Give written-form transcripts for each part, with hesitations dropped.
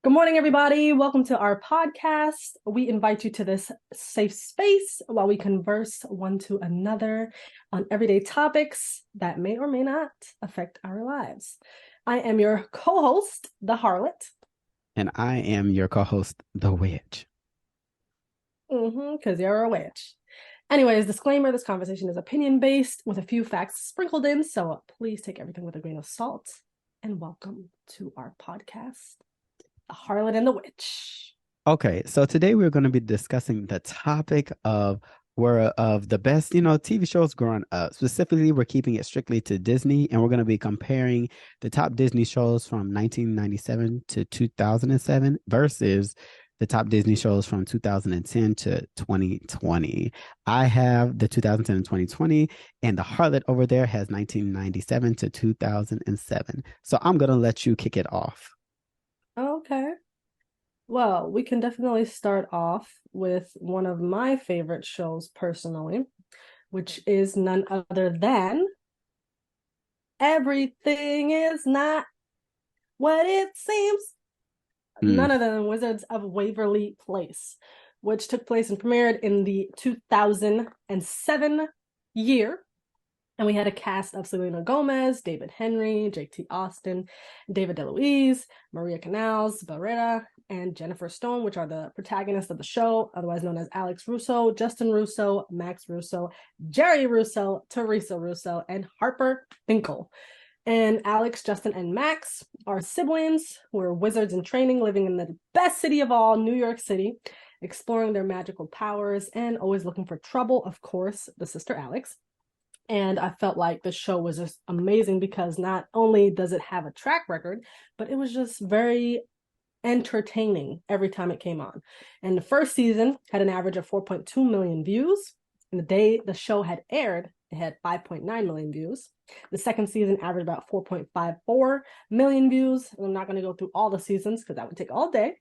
Good morning, everybody. Welcome to our podcast. We invite you to this safe space while we converse one to another on everyday topics that may or may not affect our lives. I am your co-host, the Harlot. And I am your co-host, The Witch. Because you're a witch. Anyways, disclaimer, this conversation is opinion-based with a few facts sprinkled in, so please take everything with a grain of salt. And welcome to our podcast, The Harlot and the Witch. Okay, so today we're going to be discussing the topic of the best, TV shows growing up. Specifically, we're keeping it strictly to Disney, and we're going to be comparing the top Disney shows from 1997 to 2007 versus the top Disney shows from 2010 to 2020. I have the 2010 and 2020, and the Harlot over there has 1997 to 2007. So I'm going to let you kick it off. Okay. Well, we can definitely start off with one of my favorite shows personally, which is none other than Everything Is Not What It Seems. None other than Wizards of Waverly Place, which took place and premiered in the 2007 year. And we had a cast of Selena Gomez, David Henry, Jake T. Austin, David DeLuise, Maria Canals, Barrera, and Jennifer Stone, which are the protagonists of the show, otherwise known as Alex Russo, Justin Russo, Max Russo, Jerry Russo, Teresa Russo, and Harper Finkel. And Alex, Justin, and Max are siblings who are wizards in training, living in the best city of all, New York City, exploring their magical powers and always looking for trouble, of course, the sister Alex. And I felt like the show was just amazing because not only does it have a track record, but it was just very entertaining every time it came on. And the first season had an average of 4.2 million views. And the day the show had aired, it had 5.9 million views. The second season averaged about 4.54 million views. And I'm not going to go through all the seasons because that would take all day.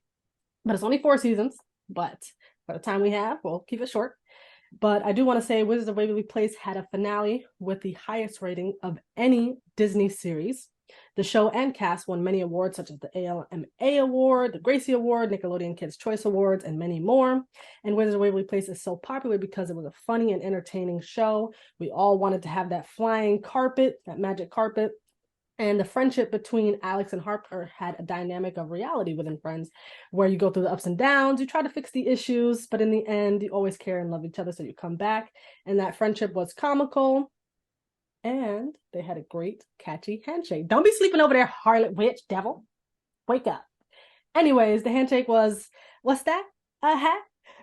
But it's only 4 seasons. But by the time we have, we'll keep it short. But I do want to say Wizards of Waverly Place had a finale with the highest rating of any Disney series. The show and cast won many awards, such as the ALMA Award, the Gracie Award, Nickelodeon Kids' Choice Awards, and many more. And Wizards of Waverly Place is so popular because it was a funny and entertaining show. We all wanted to have that flying carpet, that magic carpet. And the friendship between Alex and Harper had a dynamic of reality within friends, where you go through the ups and downs, you try to fix the issues, but in the end, you always care and love each other, so you come back. And that friendship was comical, and they had a great, catchy handshake. Don't be sleeping over there, harlot, witch, devil. Wake up. Anyways, the handshake was, what's that? A hat?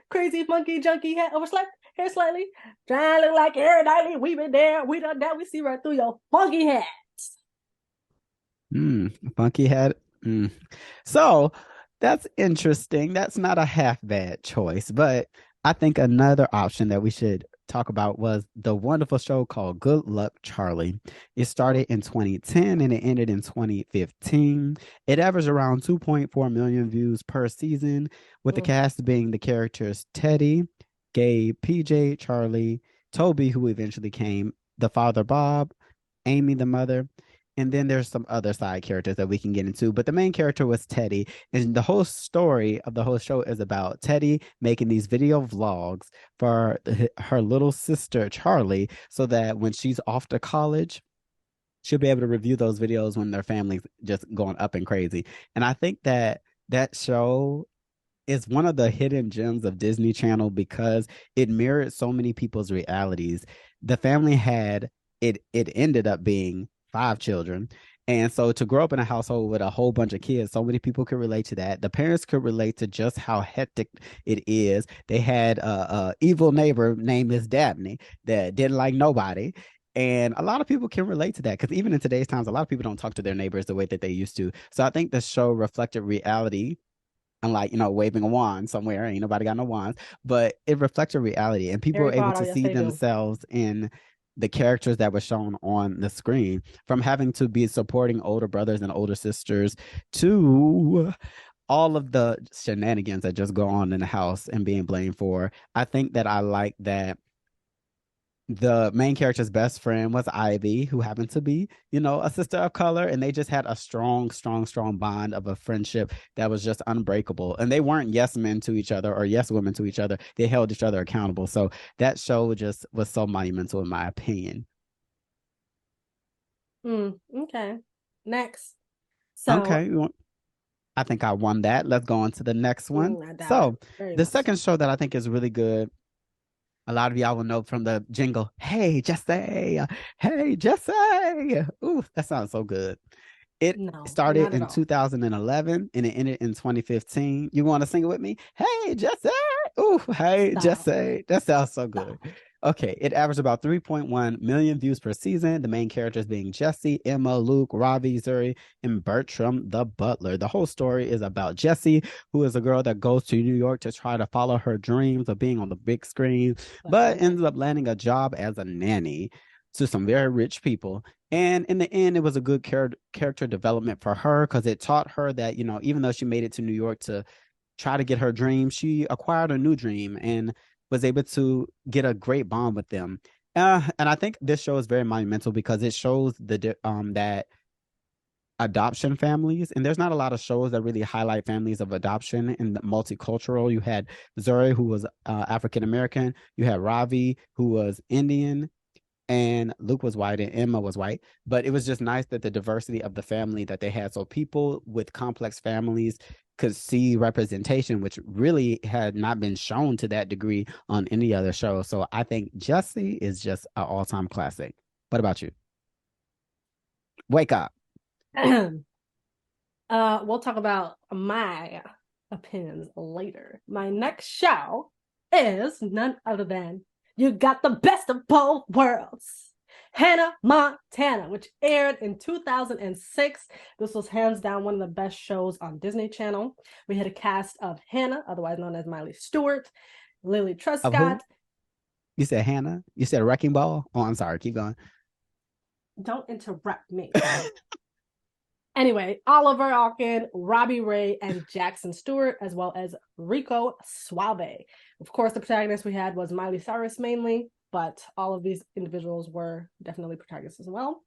Crazy, funky, junky hat overslept? Hair slightly? Trying to look like Aaron Knightley. We been there, we done that. We see right through your funky hat. Funky hat. So that's interesting. That's not a half bad choice, but I think another option that we should talk about was the wonderful show called Good Luck Charlie. It started in 2010 and it ended in 2015. It averaged around 2.4 million views per season, with the cast being the characters Teddy, Gabe, PJ, Charlie, Toby, who eventually came, the father Bob, Amy, the mother. And then there's some other side characters that we can get into. But the main character was Teddy. And the whole story of the whole show is about Teddy making these video vlogs for her little sister, Charlie, so that when she's off to college, she'll be able to review those videos when their family's just going up and crazy. And I think that that show is one of the hidden gems of Disney Channel because it mirrored so many people's realities. The family had, it ended up being 5 children. And so to grow up in a household with a whole bunch of kids, so many people could relate to that. The parents could relate to just how hectic it is. They had a evil neighbor named Miss Dabney that didn't like nobody. And a lot of people can relate to that because even in today's times, a lot of people don't talk to their neighbors the way that they used to. So I think the show reflected reality. Unlike, waving a wand somewhere, ain't nobody got no wands, but it reflected reality and people Harry were able Potter, to yes, see they do. themselves in the characters that were shown on the screen, from having to be supporting older brothers and older sisters to all of the shenanigans that just go on in the house and being blamed for. I think that I like that the main character's best friend was Ivy, who happened to be, a sister of color, and they just had a strong, strong, strong bond of a friendship that was just unbreakable. And they weren't yes men to each other or yes women to each other. They held each other accountable. So that show just was so monumental, in my opinion. Okay. Next. So, Okay, I think I won that. Let's go on to the next one. I doubt it. So Very the much so. second show that I think is really good, a lot of y'all will know from the jingle, "Hey Jesse, hey Jesse." Ooh, that sounds so good. It No, started not at in all. 2011 and it ended in 2015. You want to sing it with me? Hey Jesse. Ooh, hey Stop. Jesse. That sounds so good. Stop. Okay, it averaged about 3.1 million views per season. The main characters being Jesse, Emma, Luke, Ravi, Zuri, and Bertram the butler. The whole story is about Jesse, who is a girl that goes to New York to try to follow her dreams of being on the big screen, But but okay. ends up landing a job as a nanny to some very rich people. And in the end, it was a good character development for her because it taught her that, even though she made it to New York to try to get her dream, she acquired a new dream and was able to get a great bond with them. And I think this show is very monumental because it shows that adoption families, and there's not a lot of shows that really highlight families of adoption and multicultural. You had Zuri, who was African American. You had Ravi, who was Indian, and Luke was white and Emma was white. But it was just nice that the diversity of the family that they had. So people with complex families could see representation, which really had not been shown to that degree on any other show. So I think Jesse is just an all-time classic. What about you? Wake up. We'll talk about my opinions later. My next show is none other than You Got the Best of Both Worlds. Hannah Montana, which aired in 2006. This was hands down one of the best shows on Disney Channel. We had a cast of Hannah, otherwise known as Miley Stewart, Lily Of who? Truscott. You said Hannah? You said Wrecking Ball? Oh, I'm sorry. Keep going. Don't interrupt me. Anyway, Oliver Alkin, Robbie Ray, and Jackson Stewart, as well as Rico Suave. Of course, the protagonist we had was Miley Cyrus mainly, but all of these individuals were definitely protagonists as well.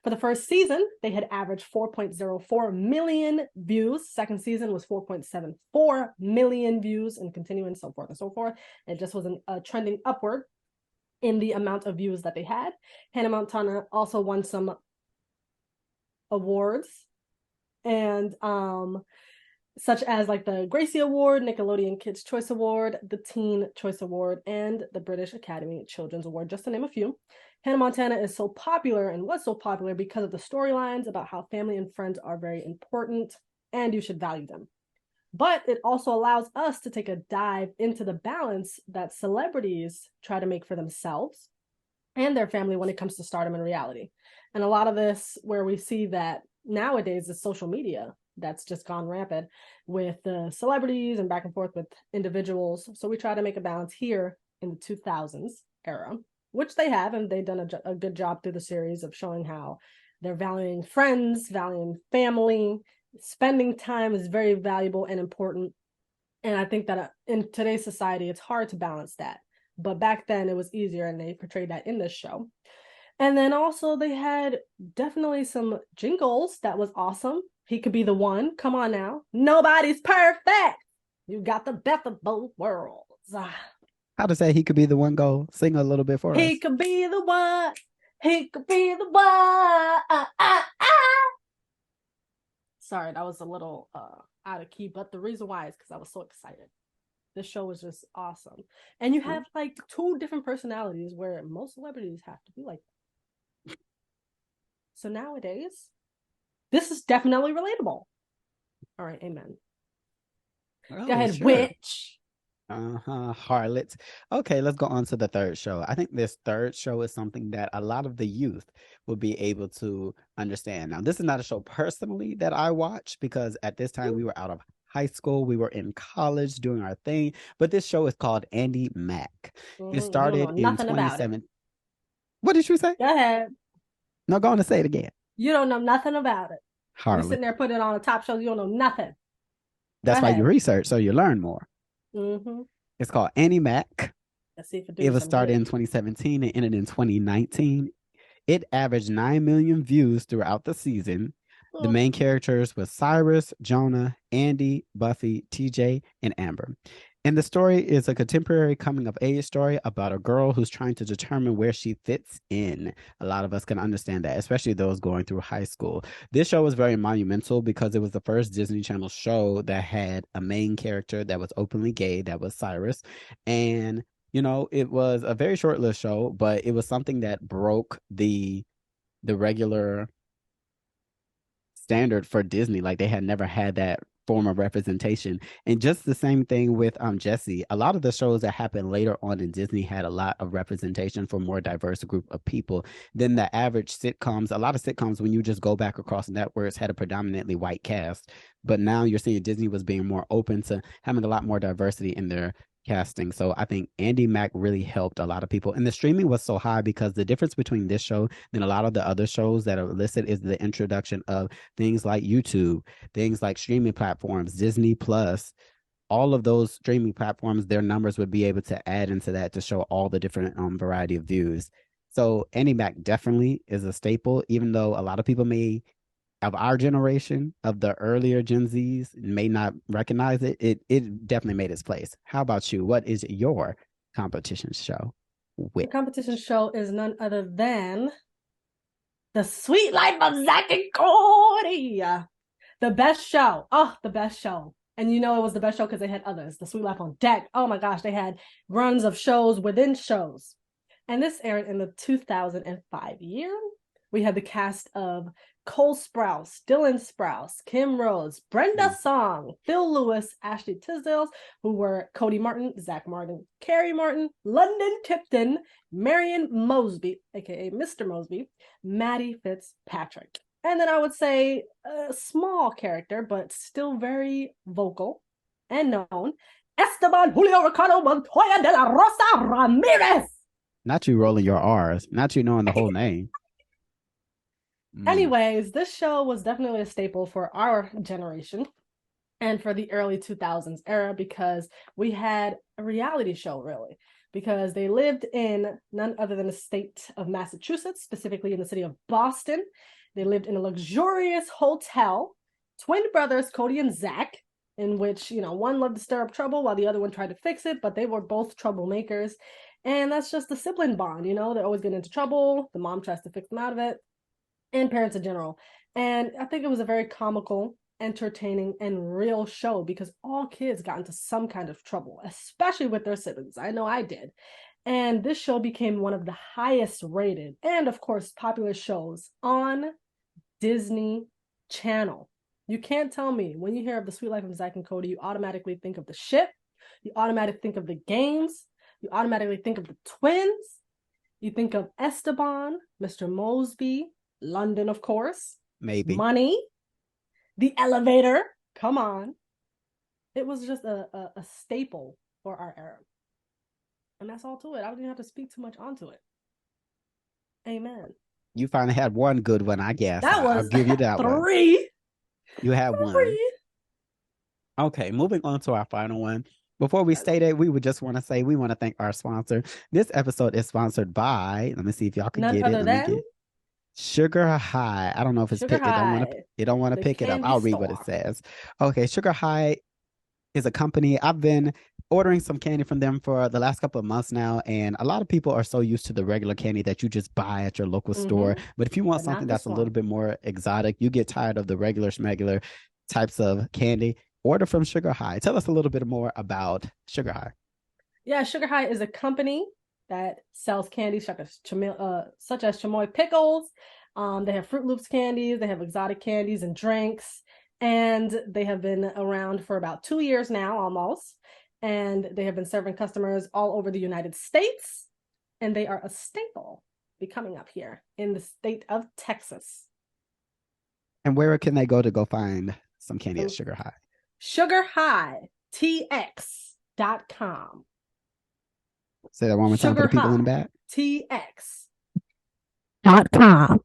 For the first season, they had averaged 4.04 million views. Second season was 4.74 million views, and continuing so forth and so forth. It just was trending upward in the amount of views that they had. Hannah Montana also won some awards and such as like the Gracie Award, Nickelodeon Kids Choice Award, the Teen Choice Award, and the British Academy Children's Award, just to name a few. Hannah Montana is so popular and was so popular because of the storylines about how family and friends are very important and you should value them. But it also allows us to take a dive into the balance that celebrities try to make for themselves and their family when it comes to stardom and reality. And a lot of this, where we see that nowadays, is social media that's just gone rampant with the celebrities and back and forth with individuals. So we try to make a balance here in the 2000s era, which they have, and they've done a good job through the series of showing how they're valuing friends, valuing family, spending time is very valuable and important. And I think that in today's society, it's hard to balance that. But back then, it was easier, and they portrayed that in this show. And then also, they had definitely some jingles that was awesome. He could be the one. Come on now. Nobody's perfect. You got the best of both worlds. How to say he could be the one go sing a little bit for He us? could be the one. He could be the one. Sorry, that was a little out of key, but the reason why is because I was so excited. This show was just awesome. And you have like two different personalities where most celebrities have to be like. So nowadays, this is definitely relatable. All right, amen. Go Oh, ahead, sure. witch. Harlots. Okay, let's go on to the third show. I think this third show is something that a lot of the youth will be able to understand. Now, this is not a show personally that I watch because at this time we were out of high school, we were in college doing our thing, but this show is called Andy Mack. It Mm-hmm. You don't know started in nothing about it. 27. What did you say? Go ahead. No, go on to say it again. You don't know nothing about it. You Harlot. sitting there putting it on a top show. You don't know nothing. Go That's why you ahead. research, so you learn more. Mm-hmm. It's called Annie Mac. Let's see if it It do was something started good. in 2017 and ended in 2019. It averaged 9 million views throughout the season. The Oh, main characters were Cyrus, Jonah, Andy, Buffy, TJ, and Amber. And the story is a contemporary coming of age story about a girl who's trying to determine where she fits in. A lot of us can understand that, especially those going through high school. This show was very monumental because it was the first Disney Channel show that had a main character that was openly gay, that was Cyrus. And it was a very short-lived show, but it was something that broke the regular standard for Disney. Like they had never had that form of representation. And just the same thing with Jesse. A lot of the shows that happened later on in Disney had a lot of representation for more diverse group of people than the average sitcoms. A lot of sitcoms, when you just go back across networks, had a predominantly white cast. But now you're seeing Disney was being more open to having a lot more diversity in their casting. So I think Andy Mack really helped a lot of people. And the streaming was so high because the difference between this show and a lot of the other shows that are listed is the introduction of things like YouTube, things like streaming platforms, Disney Plus, all of those streaming platforms, their numbers would be able to add into that to show all the different variety of views. So Andy Mac definitely is a staple, even though a lot of people may of our generation, of the earlier Gen Zs, may not recognize it. It definitely made its place. How about you? What is your competition show the with? competition show is none other than The Sweet Life of Zack and Cody. The best show. Oh, the best show. And you know it was the best show because they had others. The Sweet Life on Deck. Oh my gosh, they had runs of shows within shows. And this aired in the 2005 year. We had the cast of Cole Sprouse, Dylan Sprouse, Kim Rose, Brenda Song, Phil Lewis, Ashley Tisdale, who were Cody Martin, Zach Martin, Carrie Martin, London Tipton, Marion Mosby, aka Mr. Mosby, Maddie Fitzpatrick. And then I would say a small character, but still very vocal and known, Esteban Julio Ricardo Montoya de la Rosa Ramirez. Not you rolling your R's, not you knowing the whole name. Mm. Anyways, this show was definitely a staple for our generation and for the early 2000s era because we had a reality show, really, because they lived in none other than the state of Massachusetts, specifically in the city of Boston. They lived in a luxurious hotel, twin brothers, Cody and Zach, in which, one loved to stir up trouble while the other one tried to fix it, but they were both troublemakers. And that's just the sibling bond, they're always getting into trouble. The mom tries to fix them out of it, and parents in general. And I think it was a very comical, entertaining, and real show because all kids got into some kind of trouble, especially with their siblings. I know I did. And this show became one of the highest rated and, of course, popular shows on Disney Channel. You can't tell me when you hear of The Sweet Life of Zack and Cody, you automatically think of the ship, you automatically think of the games, you automatically think of the twins, you think of Esteban, Mr. Mosby, London, of course, Maybe. money, the elevator. Come on. It was just a staple for our era. And that's all to it. I don't even have to speak too much onto it. Amen. You finally had one good one, I guess. That I'll was give you that one. three. You had one. Three. Okay, moving on to our final one. Before we state it, we would just want to say we want to thank our sponsor. This episode is sponsored by, let me see if y'all can None get it. other Let me than get Sugar High. I don't know if it's Sugar pick. High, It don't want to the pick it up. candy I'll read what it store. says. Okay, Sugar High is a company. I've been ordering some candy from them for the last couple of months now, and a lot of people are so used to the regular candy that you just buy at your local store. But if you want But something not this that's a little one. bit more exotic, you get tired of the regular smuggler types of candy, order from Sugar High. Tell us a little bit more about Sugar High. Yeah, Sugar High is a company that sells candy such as chamoy pickles. They have Fruit Loops candies. They have exotic candies and drinks. And they have been around for about 2 years now, almost. And they have been serving customers all over the United States. And they are a staple becoming up here in the state of Texas. And where can they go to go find some candy at Sugar High? SugarHighTX.com. Say that one more time for the people in the back. TX.com.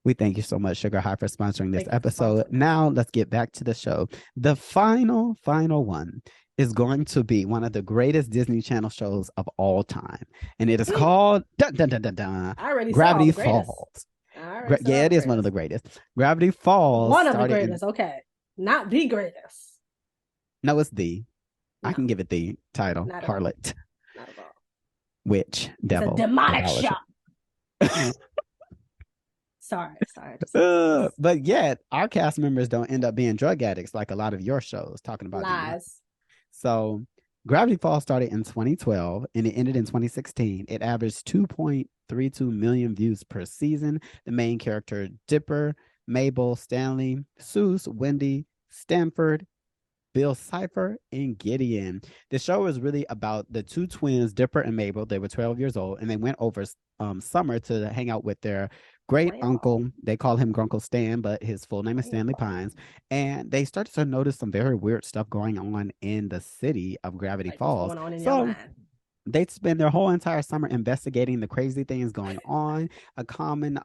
We thank you so much, Sugar High, for sponsoring this Thank you for episode. sponsoring us. Now let's get back to the show. The final one is going to be one of the greatest Disney Channel shows of all time. And it is called dun, dun, dun, dun, dun, I already said all Gravity the greatest. Falls. I already said Yeah, all the it is one of the greatest. greatest. Gravity Falls One of the started in, greatest. Okay, not the greatest. no, it's the, I No, can give it the title, not at all. Harlot, Not at all. Witch, It's a Devil, demonic show. Idolater. Sorry. Just But yet, our cast members don't end up being drug addicts like a lot of your shows talking about DUI. lies. So, Gravity Falls started in 2012 and it ended in 2016. It averaged 2.32 million views per season. The main character, Dipper, Mabel, Stanley, Seuss, Wendy, Stanford, Bill Cipher, and Gideon. The show is really about the two twins, Dipper and Mabel. They were 12 years old, and they went over summer to hang out with their great Grandpa. uncle. They call him Grunkle Stan, but his full name is Stanley Grandpa. Pines. And they started to notice some very weird stuff going on in the city of Gravity Like what's Falls. going on in your So mind? they spend their whole entire summer investigating the crazy things going on. A common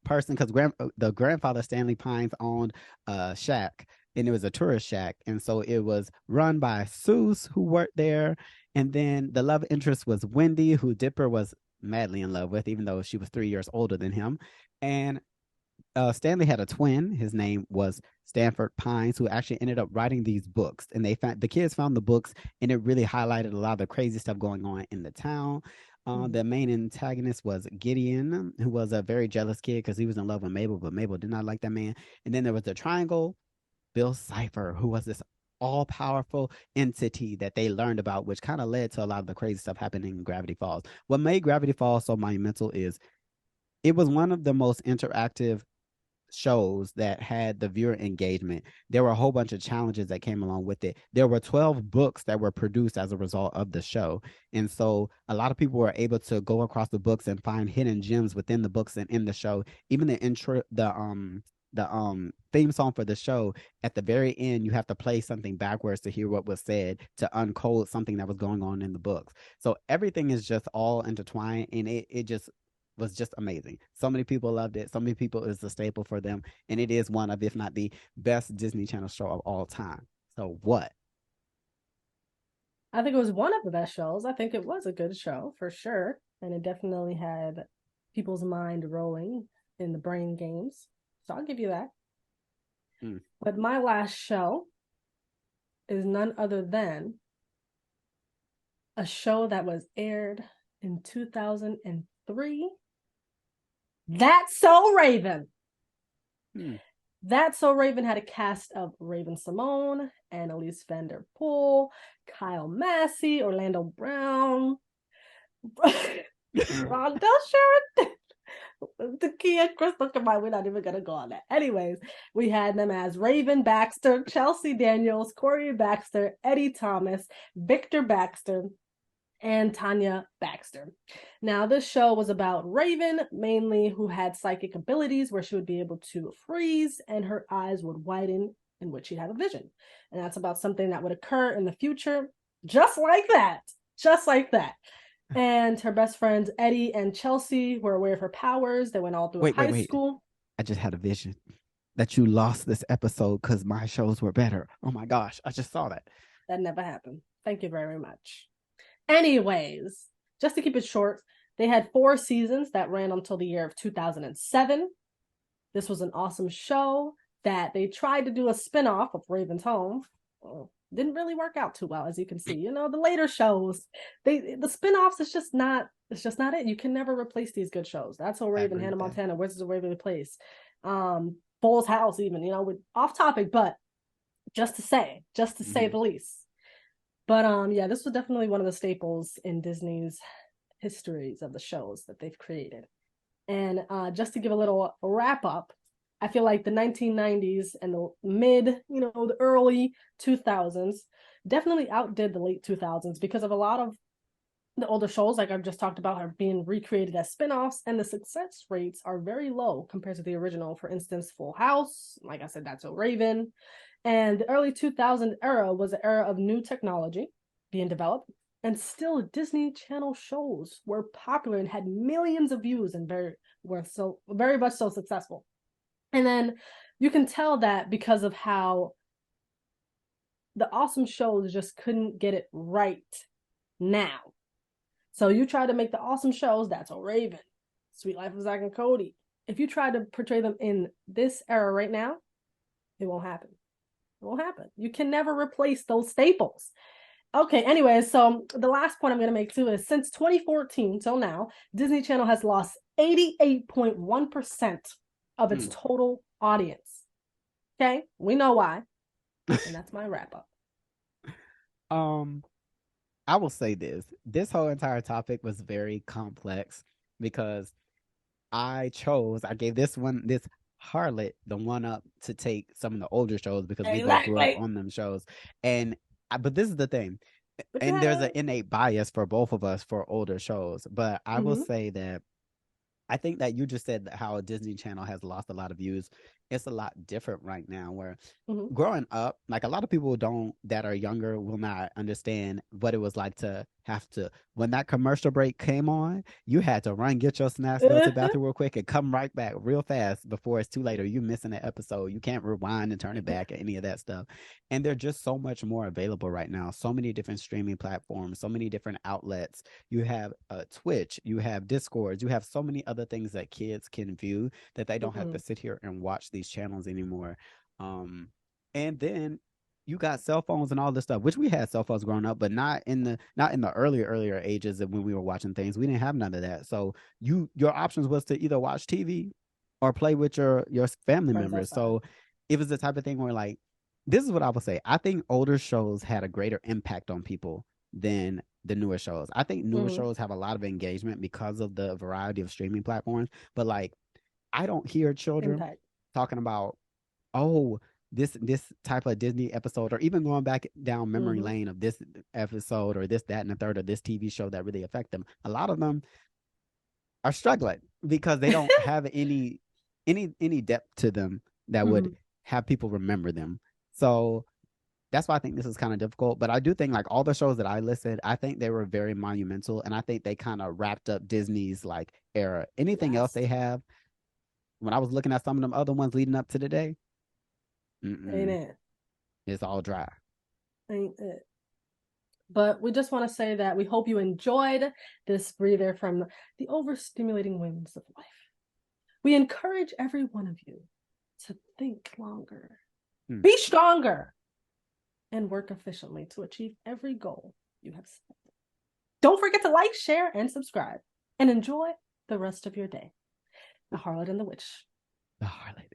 person, because the grandfather Stanley Pines owned a shack, and it was a tourist shack, and so it was run by Seuss, who worked there, and then the love interest was Wendy, who Dipper was madly in love with, even though she was 3 years older than him, and Stanley had a twin. His name was Stanford Pines, who actually ended up writing these books. And the kids found the books, and it really highlighted a lot of the crazy stuff going on in the town. The main antagonist was Gideon, who was a very jealous kid because he was in love with Mabel, but Mabel did not like that man. And then there was the triangle, Bill Cipher, who was this all powerful entity that they learned about, which kind of led to a lot of the crazy stuff happening in Gravity Falls. What made Gravity Falls so monumental is it was one of the most interactive shows that had the viewer engagement. There were a whole bunch of challenges that came along with it. There were 12 books that were produced as a result of the show. And so a lot of people were able to go across the books and find hidden gems within the books and in the show. Even the intro, the theme song for the show, at the very end, you have to play something backwards to hear what was said to uncode something that was going on in the books. So everything is just all intertwined, and it just was just amazing. So many people loved it. So many people is a staple for them, and it is one of, if not the best Disney Channel show of all time. So what? I think it was one of the best shows. I think it was a good show for sure. And it definitely had people's mind rolling in the brain games. So I'll give you that. Mm. But my last show is none other than a show that was aired in 2003. That's So Raven. That's So Raven had a cast of Raven Simone, Annalise Vanderpool, Kyle Massey, Orlando Brown, Rondell Sheridan, Takia Crystal. Come on, we're not even gonna go on that. Anyways, we had them as Raven Baxter, Chelsea Daniels, Corey Baxter, Eddie Thomas, Victor Baxter, and Tanya Baxter. Now, this show was about Raven, mainly, who had psychic abilities where she would be able to freeze and her eyes would widen, in which she'd have a vision. And that's about something that would occur in the future, just like that. Just like that. And her best friends, Eddie and Chelsea, were aware of her powers. They went all through high school. I just had a vision that you lost this episode because my shows were better. Oh my gosh, I just saw that. That never happened. Thank you very much. Anyways, just to keep it short, they had 4 seasons that ran until the year of 2007. This was an awesome show that they tried to do a spin-off of Raven's Home. Didn't really work out too well, as you can see. You know, the later shows, the spin-offs, it's just not it. You can never replace these good shows. That's So Raven, Hannah Montana, Wizards of Waverly Place, Full's House, even, you know, with off topic, but just to say the least. But yeah, this was definitely one of the staples in Disney's histories of the shows that they've created. And just to give a little wrap up, I feel like the 1990s and the the early 2000s definitely outdid the late 2000s because of a lot of the older shows, like I've just talked about, are being recreated as spin-offs, and the success rates are very low compared to the original. For instance, Full House, like I said, That's So Raven. And the early 2000 era was an era of new technology being developed, and still Disney Channel shows were popular and had millions of views and very were so very much so successful. And then you can tell that because of how the awesome shows just couldn't get it right now. So you try to make the awesome shows, That's So Raven, Sweet Life of Zack and Cody. If you try to portray them in this era right now, it won't happen. It won't happen. You can never replace those staples. Okay, anyway, so the last point I'm going to make too is since 2014 till now, Disney Channel has lost 88.1% of its Hmm. total audience. Okay, we know why. And that's my wrap up. Um, I will say this. This whole entire topic was very complex because I gave this Harlot the one up to take some of the older shows because we both grew up Exactly. on them shows. And but this is the thing. But And there's an yeah. innate bias for both of us for older shows. But I will Mm-hmm. say that I think that you just said how Disney Channel has lost a lot of views. It's a lot different right now where Mm-hmm. growing up, like a lot of people don't that are younger will not understand what it was like to have to when that commercial break came on, you had to run, get your snacks, go to the bathroom real quick, and come right back real fast before it's too late or you missing an episode. You can't rewind and turn it back or any of that stuff. And they're just so much more available right now. So many different streaming platforms, so many different outlets. You have Twitch, you have Discord, you have so many other things that kids can view that they don't have Mm-hmm. to sit here and watch these channels anymore. And then you got cell phones and all this stuff, which we had cell phones growing up, but not in the earlier ages of when we were watching things. We didn't have none of that. So your options was to either watch TV or play with your family Friends members. outside. So it was the type of thing where like this is what I would say. I think older shows had a greater impact on people than the newer shows. I think newer Mm-hmm. shows have a lot of engagement because of the variety of streaming platforms. But like I don't hear children Impact. talking about, oh, this type of Disney episode, or even going back down memory Mm-hmm. lane of this episode or this, that, and the third, or this TV show that really affect them. A lot of them are struggling because they don't have any depth to them that would Mm-hmm. have people remember them. So that's why I think this is kind of difficult. But I do think like all the shows that I listed, I think they were very monumental, and I think they kind of wrapped up Disney's like era. Anything else Yes. they have, when I was looking at some of them other ones leading up to today, Ain't mm-mm, it? it's all dry. Ain't it? But we just want to say that we hope you enjoyed this breather from the overstimulating winds of life. We encourage every one of you to think longer, Hmm. be stronger, and work efficiently to achieve every goal you have set. Don't forget to like, share, and subscribe, and enjoy the rest of your day. The Harlot and the Witch. The Harlot.